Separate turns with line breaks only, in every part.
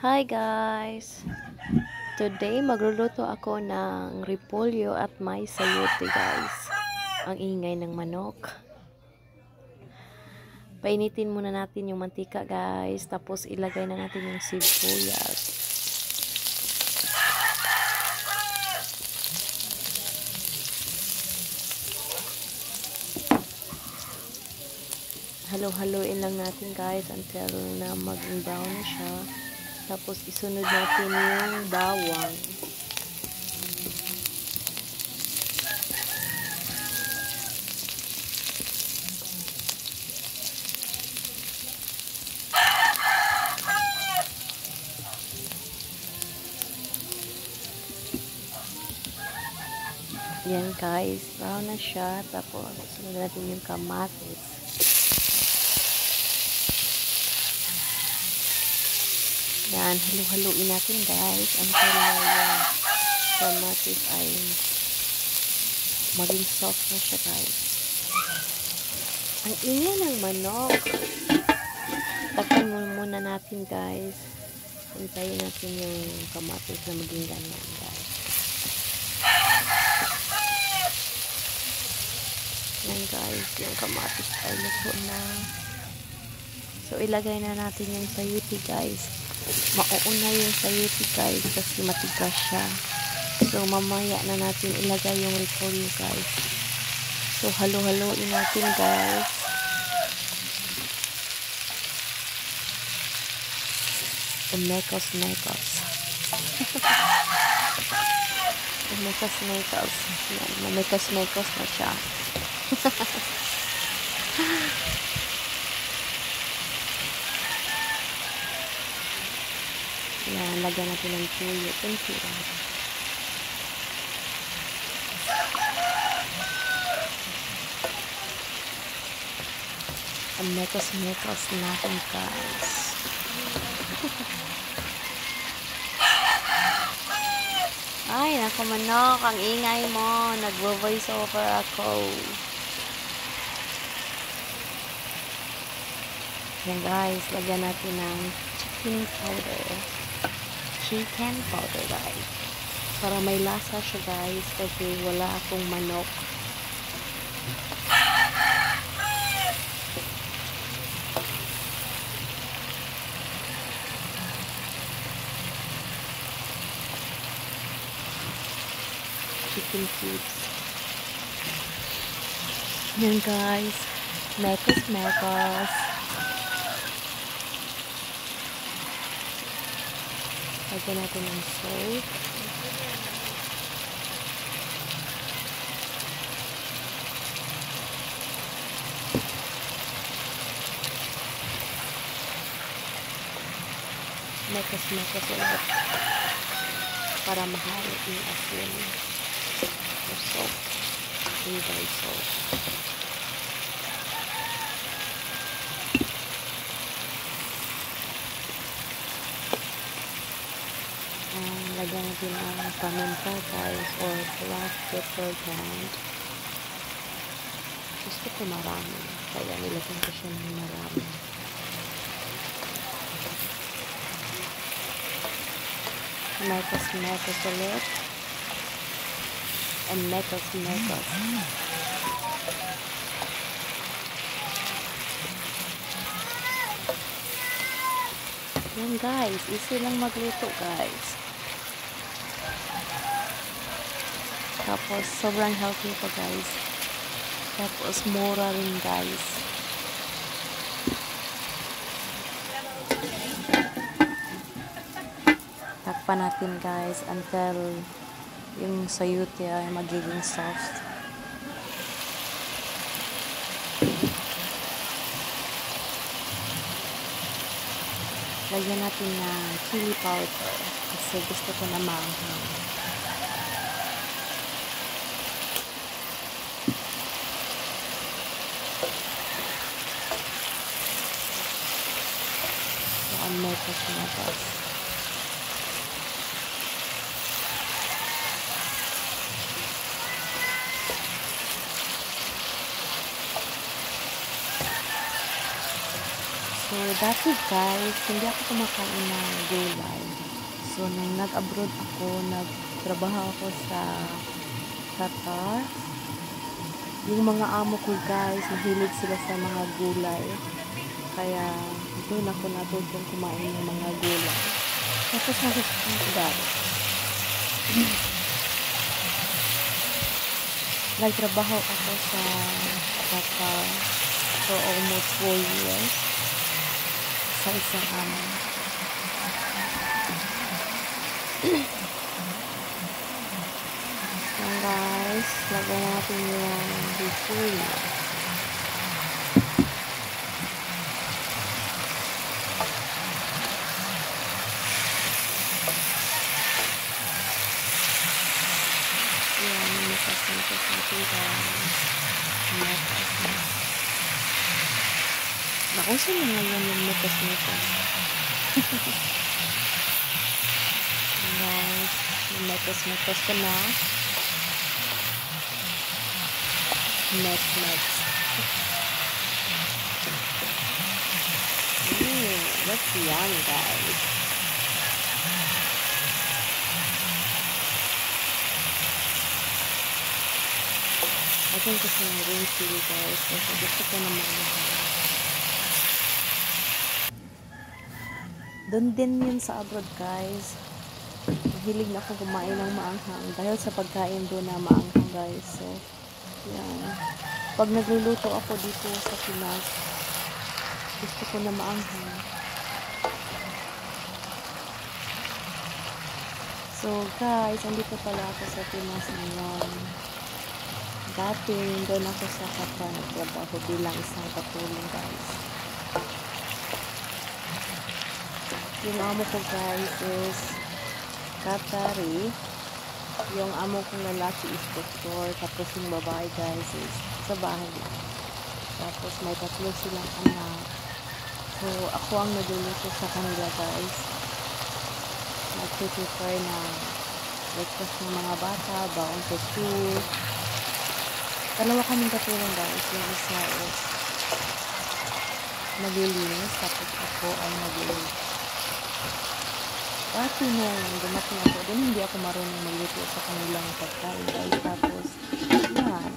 Hi guys! Today magluluto ako ng repolyo at may sayote guys. Ang ingay ng manok. Painitin muna natin yung mantika guys. Tapos ilagay na natin yung sibuyas. Halo-haloin lang natin guys until na maging brown na siya. Tapos isunod natin yung bawang. Yan guys, brown na siya. Tapos sunod natin yung kamatis. Yan, halo-haloin natin guys until yung kamatis ay maging soft na siya guys. Ang ingay ng manok. Takpan muna natin guys. Hintayin natin yung kamatis na maging ganyan guys. Yan guys, yung kamatis ay luto na. So ilagay na natin yung sayote guys. Mauuna yung sayote guys kasi matigas siya. So mamaya na natin ilagay yung repolyo guys. So halo-haloin natin guys. Umekos-mekos. Umekos-mekos. Yan, mamekos-mekos na siya. Yan, lagyan natin ng tuyo. Kunti lang. Umekos-mekos natin guys. Ay, naku manok, ang ingay mo. Nagvo-voice over ako. Yan guys, lagyan natin ng chicken powder. Chicken powder guys. Para may lasa siya guys kasi wala akong manok. Chicken cubes. Yan guys. Mekos-mekos. Lagyan natin ng salt. Mekos-mekos ulit. Para mahalo yung asin. Or salt. Hindi salt. Lagyan natin ang paminta guys or black pepper ground. Gusto ko marami. Kaya nilagyan ko siya ng marami. Mekos-mekos ulit. And mekos-mekos. Yan guys. Easy lang magluto guys. Tapos, sobrang healthy pa guys. Tapos, mura rin guys. Takpan natin guys until yung sayote ay magiging soft. Lagyan natin ng chili powder kasi gusto ko na maanghang. Mekos-mekos. So, dati guys, hindi ako kumakain ng gulay. So, nung nag-abroad ako, nagtrabaho ako sa Qatar. Yung mga amo ko guys, mahilig sila sa mga gulay. Kaya, doon ako natutong kumain ng mga gulay. Tapos nagustuhan ko guys. Nagtrabaho ako sa Qatar for almost 4 years sa isang amo. So guys, lagyan natin yung bifuri. Yan, makasintos natin guys. Makasintos. Nakusin mo ngayon yung metas-metas. Guys, yung metas-metas ko na. Met-met. That's yum guys. I think it's yung green chili guys. Kasi gusto ko naman yung doon din yun sa abroad guys. Mahilig na ako kumain ng maanghang dahil sa pagkain doon na maanghang guys. So, yan. Pag nagluluto ako dito sa Pinas, gusto ko na maanghang. So guys, andito pala ako sa Pinas ngayon. Dati, doon ako sa Qatar nagtrabaho bilang isang katulong guys. Yung amo ko guys is Qatari. Yung amo kong lalaki is doktor. Tapos yung babae guys is sa bahay lang. Tapos may 3 silang anak. So ako ang nagluluto sa kanila guys. Nag-prepare ng breakfast ng mga bata, baon sa school. Dalawa kaming katulong guys. Yung isa is naglilinis. Tapos ako ay naglilinis. Dati nung dumating ako, din hindi ako marunong magluto sa kanilang pagkain guys. Tapos, yan.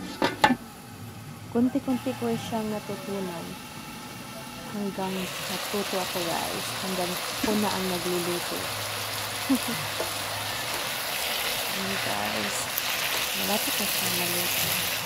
Kunti-kunti ko siyang natutunan. Hanggang natuto ako guys. Hanggang ako na ang nagluluto. Yan guys. Malapit na siya maluto.